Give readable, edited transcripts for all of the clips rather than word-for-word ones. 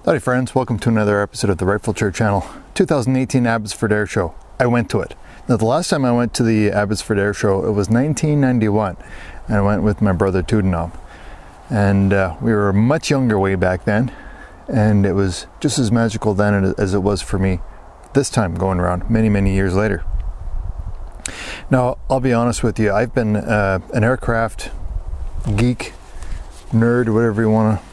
Howdy friends, welcome to another episode of the Rightful Chair channel. 2018 Abbotsford Airshow. I went to it. Now the last time I went to the Abbotsford Airshow, it was 1991, and I went with my brother Tudenob. And we were much younger way back then, and it was just as magical then as it was for me this time going around many years later. Now I'll be honest with you, I've been an aircraft geek, nerd, whatever you want to say.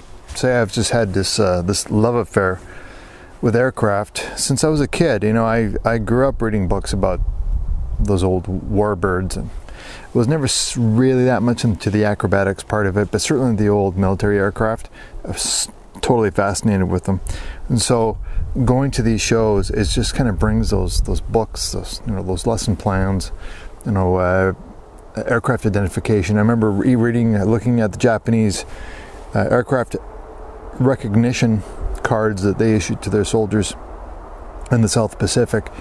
I've just had this this love affair with aircraft since I was a kid. You know, I grew up reading books about those old warbirds, and was never really that much into the acrobatics part of it, but certainly the old military aircraft. I was totally fascinated with them, and so going to these shows, it just kind of brings those books, those lesson plans, aircraft identification. I remember looking at the Japanese aircraft recognition cards that they issued to their soldiers in the South Pacific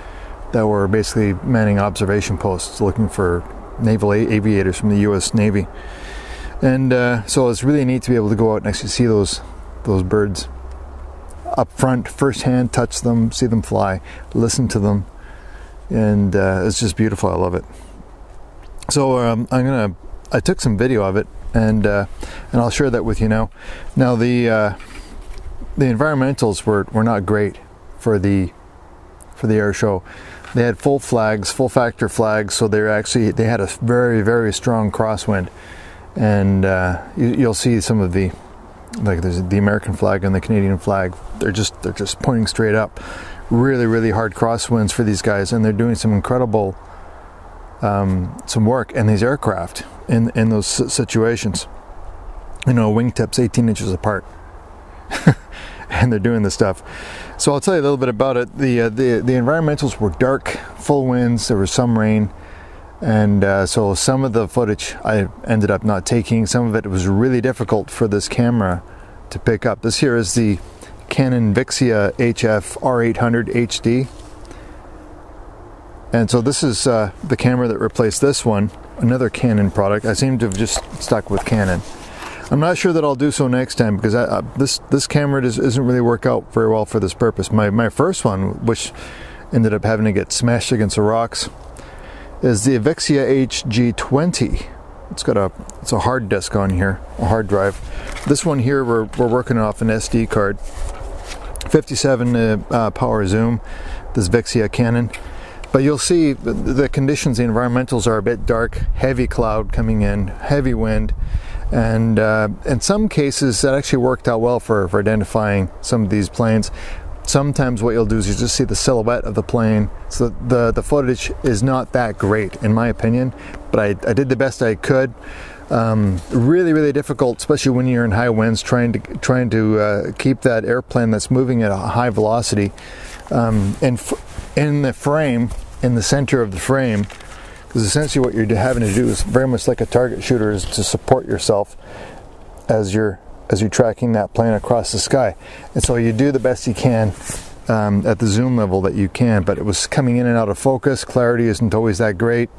that were basically manning observation posts looking for naval aviators from the US Navy. And so it's really neat to be able to go out and actually see those birds up front, firsthand, touch them, see them fly, listen to them, and it's just beautiful. I love it. So I took some video of it, and I'll share that with you now. Now the environmentals were not great for the air show. They had full factor flags, so they had a very strong crosswind, and you'll see some of there's the American flag and the Canadian flag. They're just pointing straight up. Really hard crosswinds for these guys, and they're doing some incredible some work in these aircraft in those situations. You know, wingtips 18 inches apart. And they're doing this stuff. So I'll tell you a little bit about it. The environmentals were dark, full winds, there was some rain, and so some of the footage I ended up not taking. Some of it was really difficult for this camera to pick up. This here is the Canon Vixia HF R800 HD. And so this is the camera that replaced this one, another Canon product. I seem to have just stuck with Canon. I'm not sure that I'll do so next time, because this camera doesn't really work out very well for this purpose. My first one, which ended up having to get smashed against the rocks, is the Vixia HG20. It's a hard disk on here, a hard drive. This one here we're working off an SD card, 57 power zoom. This Vixia Canon. But you'll see the conditions, the environmentals are a bit dark, heavy cloud coming in, heavy wind, and in some cases that actually worked out well for identifying some of these planes. Sometimes what you'll do is you just see the silhouette of the plane, so the footage is not that great in my opinion, but I did the best I could. Really difficult, especially when you're in high winds, trying to keep that airplane that's moving at a high velocity in the frame, in the center of the frame, because essentially what you're having to do is very much like a target shooter, is to support yourself as you're tracking that plane across the sky. And so you do the best you can at the zoom level that you can, but it was coming in and out of focus. Clarity isn't always that great.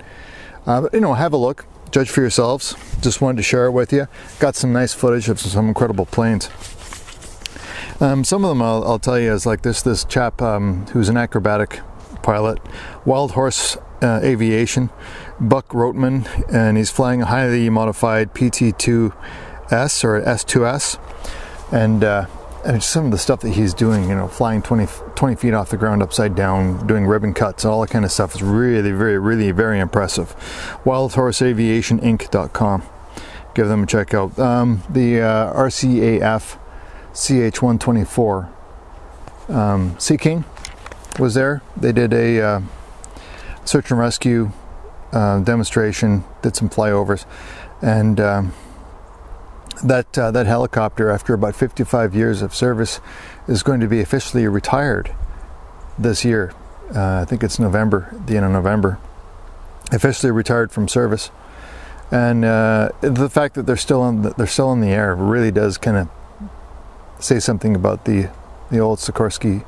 But, you know, have a look, judge for yourselves. Just wanted to share it with you. Got some nice footage of some incredible planes. Some of them I'll tell you is like this chap who's an acrobatic pilot, Wild Horse Aviation, Buck Rotman, and he's flying a highly modified PT2S or S2S, and some of the stuff that he's doing, you know, flying 20 feet off the ground upside down, doing ribbon cuts, all that kind of stuff is really very impressive. WildHorseAviationInc.com. Give them a check out. The RCAF CH-124 Sea King was there. They did a search and rescue demonstration, did some flyovers, and that helicopter, after about 55 years of service, is going to be officially retired this year. I think it's November, the end of November. Officially retired from service, and the fact that they're still in the air really does kind of say something about the old Sikorsky,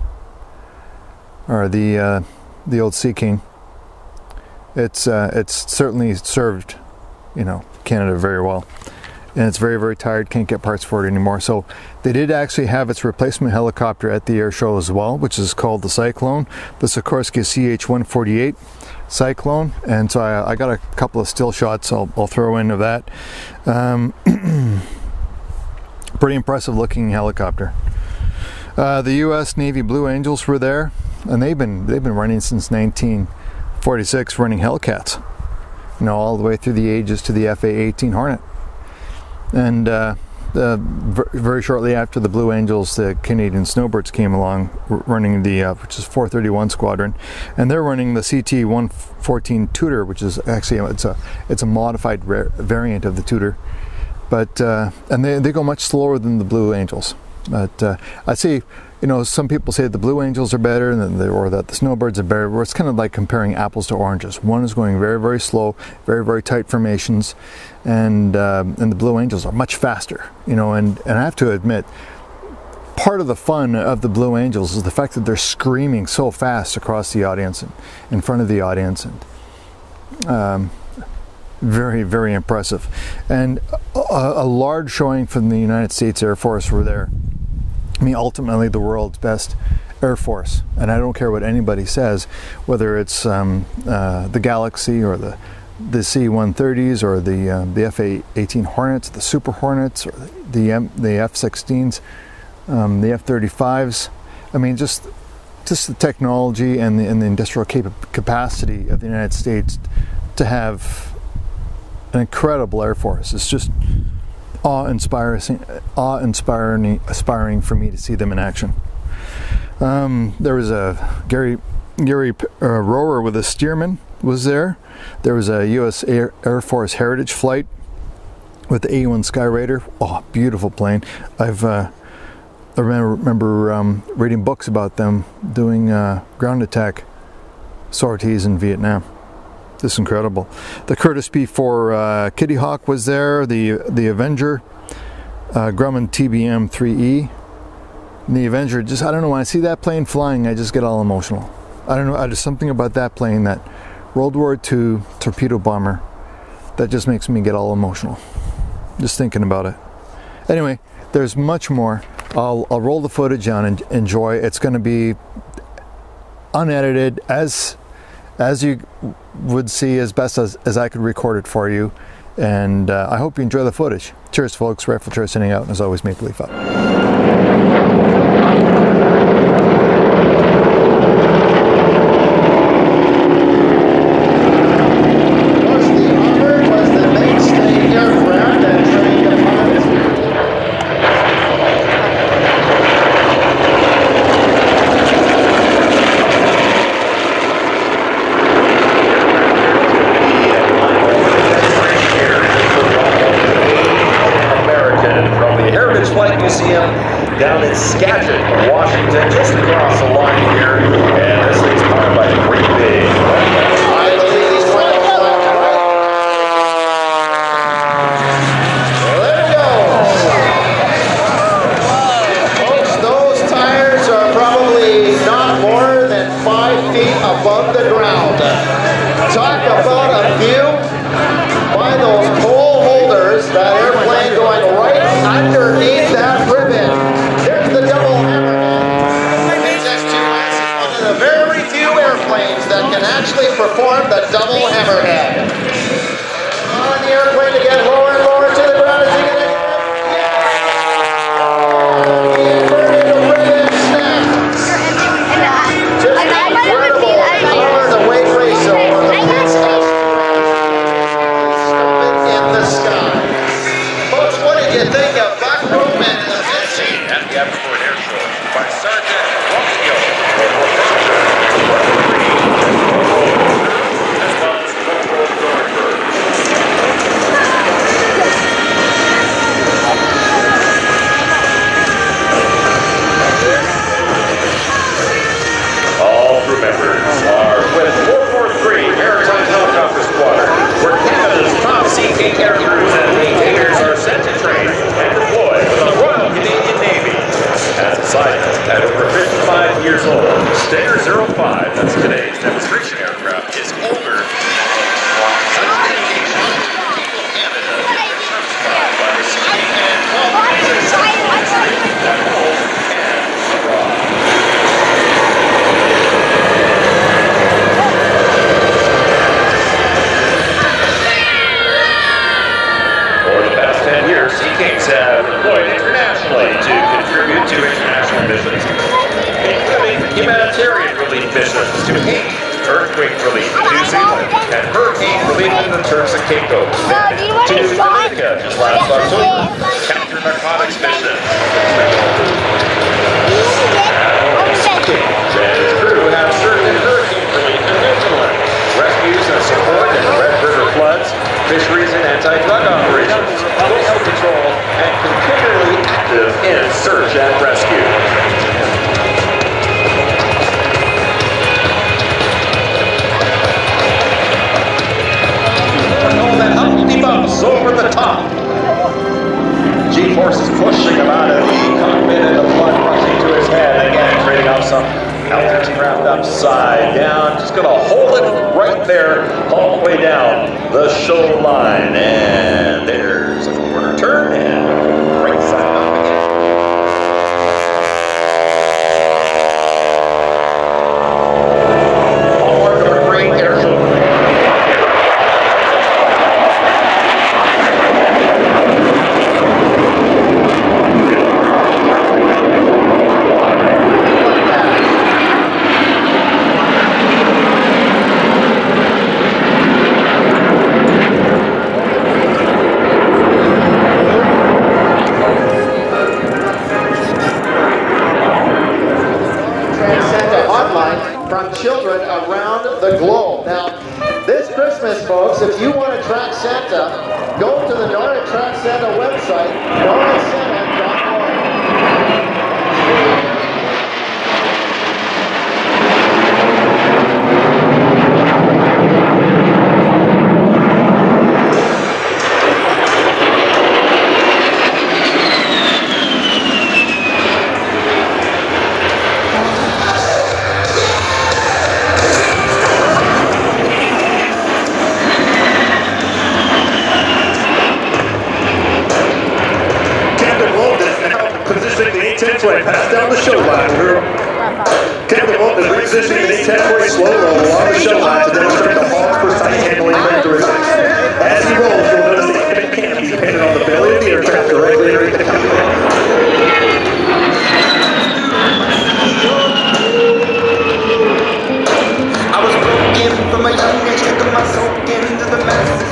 or the old Sea King. It's certainly served, you know, Canada very well and it's very, very tired, can't get parts for it anymore. So they did actually have its replacement helicopter at the air show as well, which is called the Cyclone, the Sikorsky CH-148 Cyclone. And so I got a couple of still shots I'll throw into that. Pretty impressive looking helicopter. The U.S. Navy Blue Angels were there, and they've been running since 1946, running Hellcats, you know, all the way through the ages to the FA-18 Hornet. And very shortly after the Blue Angels, the Canadian Snowbirds came along, running the which is 431 Squadron, and they're running the CT-114 Tudor, which is actually it's a modified variant of the Tudor, but and they go much slower than the Blue Angels. But I see, you know, some people say the Blue Angels are better, or that the Snowbirds are better. Where it's kind of like comparing apples to oranges. One is going very, very slow, very, very tight formations, and the Blue Angels are much faster. You know, and I have to admit, part of the fun of the Blue Angels is the fact that they're screaming so fast across the audience and in front of the audience, and very, very impressive. And a large showing from the United States Air Force were there. I mean, ultimately the world's best Air Force, and I don't care what anybody says, whether it's the Galaxy or the C-130s or the FA-18 Hornets, the Super Hornets, or the F-16s, the F-35s. I mean, just the technology and the industrial capacity of the United States to have an incredible Air Force. It's just awe-inspiring for me to see them in action. There was a Gary Rower with a Stearman was there. There was a U.S. Air Force Heritage flight with the A-1 SKYRAIDER. Oh, beautiful plane. I remember reading books about them doing ground attack sorties in Vietnam. Just incredible. The Curtiss P-4 Kitty Hawk was there. The Avenger, Grumman TBM-3E. And the Avenger, just, I don't know, when I see that plane flying, I just get all emotional. I don't know, there's something about that plane, that World War II torpedo bomber, that just makes me get all emotional, just thinking about it. Anyway, there's much more. I'll roll the footage on and enjoy. It's going to be unedited, as you would see, as best as I could record it for you. And I hope you enjoy the footage. Cheers, folks. Rifle Chair sending out, and as always, Maple Leaf up. Down in Skagit, Washington, just across the line here, and this thing's powered by the Great Big. I believe these there we go. Folks, those tires are probably not more than 5 feet above the ground. Talk about a view by those pole holders, that airplane going right underneath that ribbon. There's the double hammerhead. HS2S is one of the very few airplanes that can actually perform the double hammerhead. On the airplane to get lower and lower to the ground as you get it. The inverted ribbon snap. Just incredible power the weight ratio on the pits in the sky. Folks, what did you think of Buck Roman in the pit seat at the Abbotsford Airshow by Sergeant Romeo, as well as all crew members are with 443 Maritime Helicopter Squadron, where Canada's top sea-king air crews and maintainers are sent to train and deploy with the Royal Canadian Navy. As a side note, at over 55 years old, Stinger 05, that's today's demonstration aircraft, is older. Such dedication to Canada is certified by the missions to 8 earthquake relief in New Zealand and hurricane relief in the Turks and Caicos. Then to Dominica just last October, counter narcotics mission. And his crew have served in hurricane relief in Newfoundland, rescues and support in Red River floods, fisheries and anti-drug operations, coastal patrol, and continually active in search and rescue. Bumps over the top. G-forces pushing him out of the cockpit and the blood rushing to his head. Again, trading off some altitude craft upside down. Just gonna hold it right there all the way down the show line. And there's a corner turn and right side up again. Onward to our great air show. From children around the globe. Now, this Christmas, folks, if you want to track Santa, go to the Nordic Track Santa website, nordicsanta.org. Right past down the show line. Captain Walton is repositioning the A-10 slow roll along the show line to demonstrate the hall's precise handling characteristics. As he rolls, you'll notice the infinite canopy painted on the belly of the aircraft directly underneath the cockpit. I was broken from a young age, took my soul into the masses.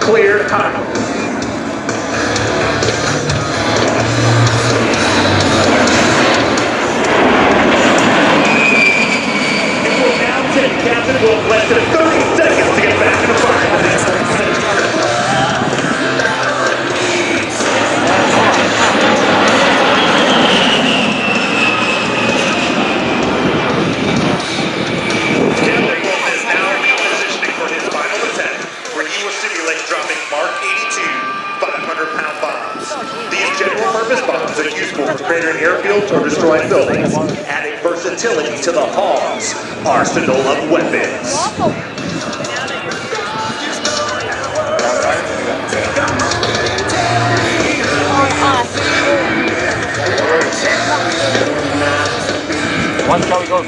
Clear time. It will now take Captain Wolf less than 30 seconds to get back in the fire position. Captain Wolf is now positioning for his final attack, where he will simulate dropping Mark 82 500-pound bombs. These general-purpose bombs are useful to crater airfields or destroy buildings, adding versatility to the Hall's arsenal of weapons. Watch how he goes.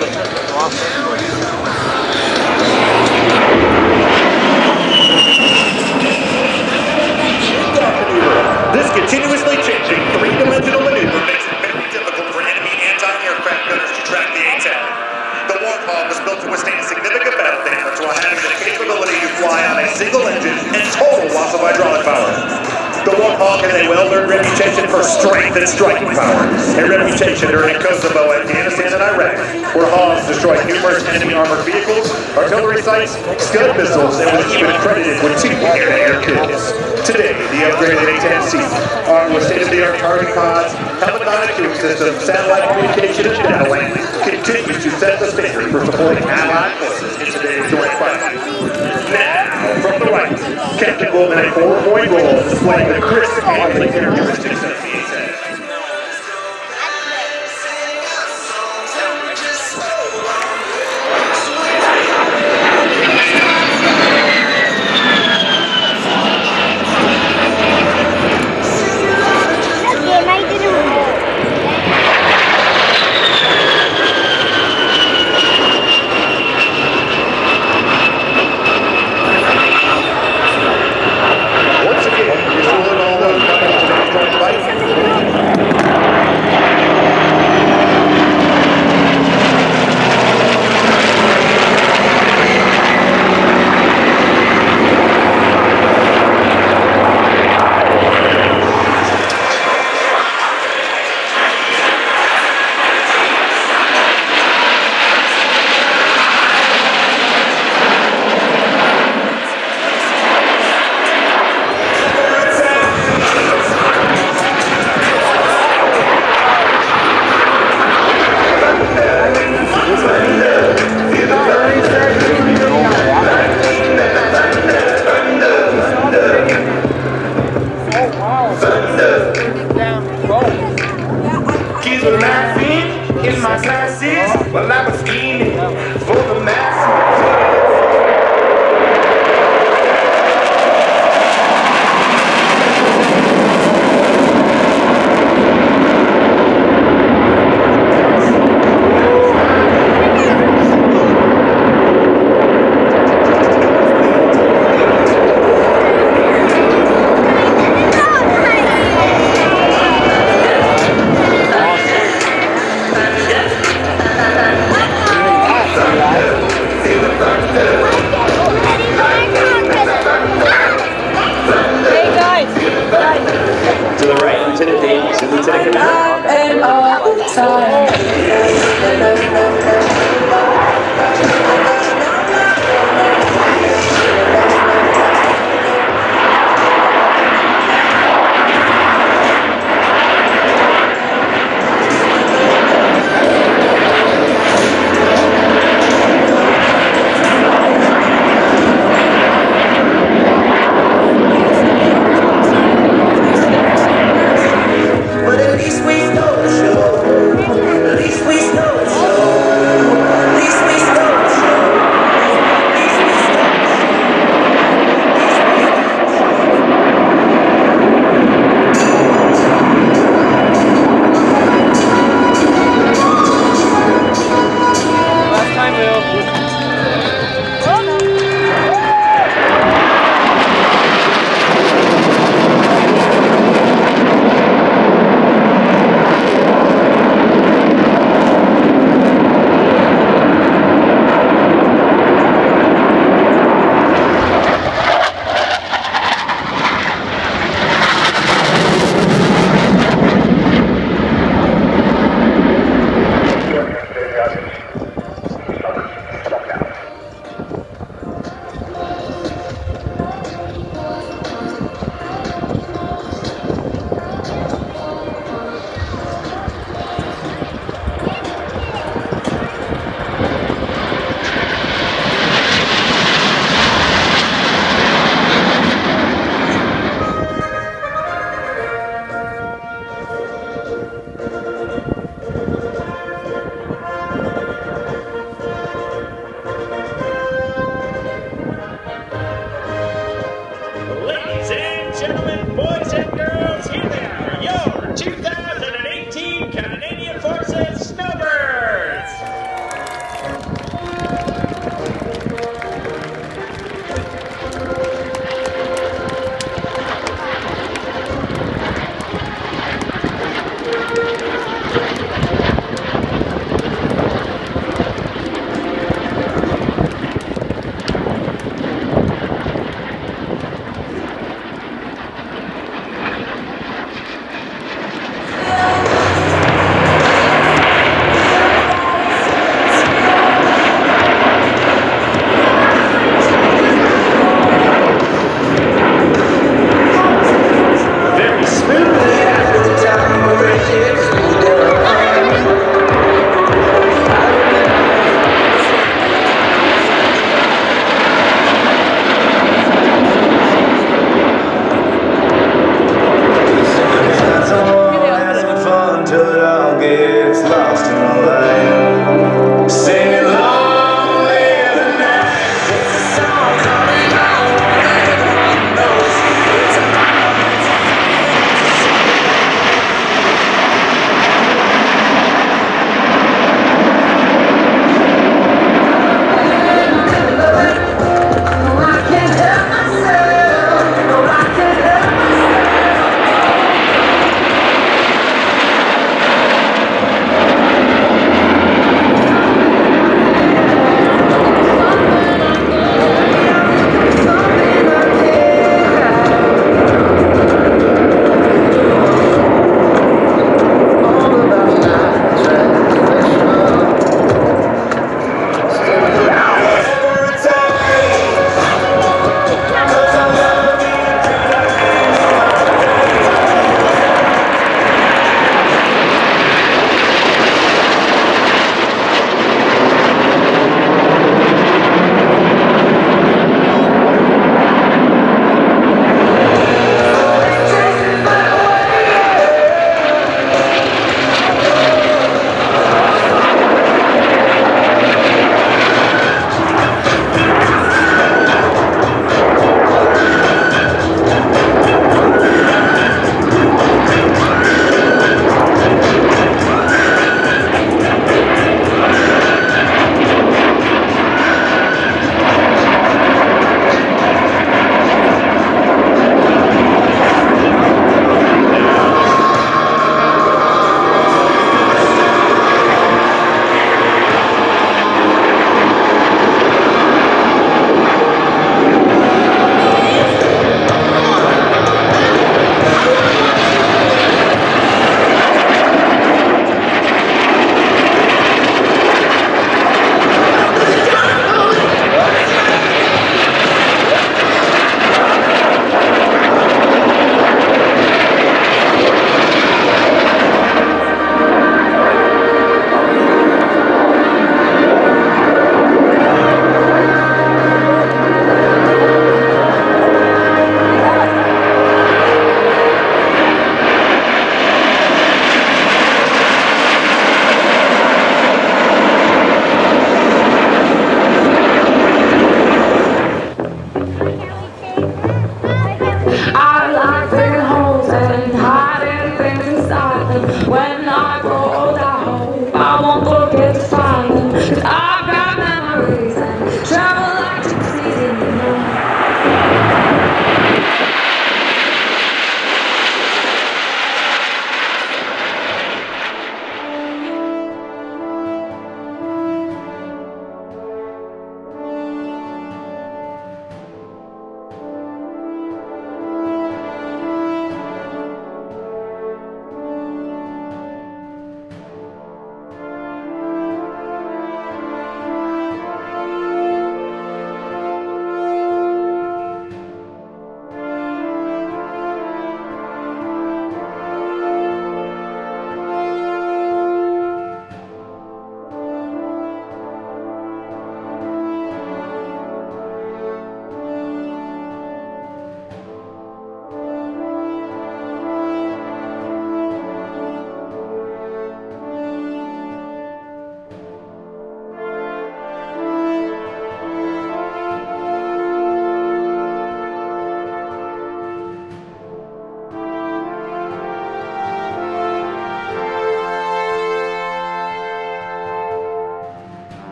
This continuously changing three-dimensional maneuver makes it very difficult for enemy anti-aircraft gunners to track the A-10. The Warthog was built to withstand significant battle damage while having the capability to fly on a single engine and total loss of hydraulic power. The Warthog has a well-earned reputation for strength and striking power, a reputation during Kosovo, Afghanistan, and Iraq, where Hogs destroyed numerous enemy armored vehicles, artillery sites, Scud missiles, and was even credited with 2 air-to-air kills. Today, the upgraded A-10C, armed with state-of-the-art targeting pods, helicopter tube systems, satellite communication, and data link, continues to set the standard for supporting Allied forces in today's joint fight. Now, from the right, Captain Wolf in a 4-point roll, displaying the crisp handling characteristics of the A-10. Kids were laughing in my classes while I was scheming for the masses. with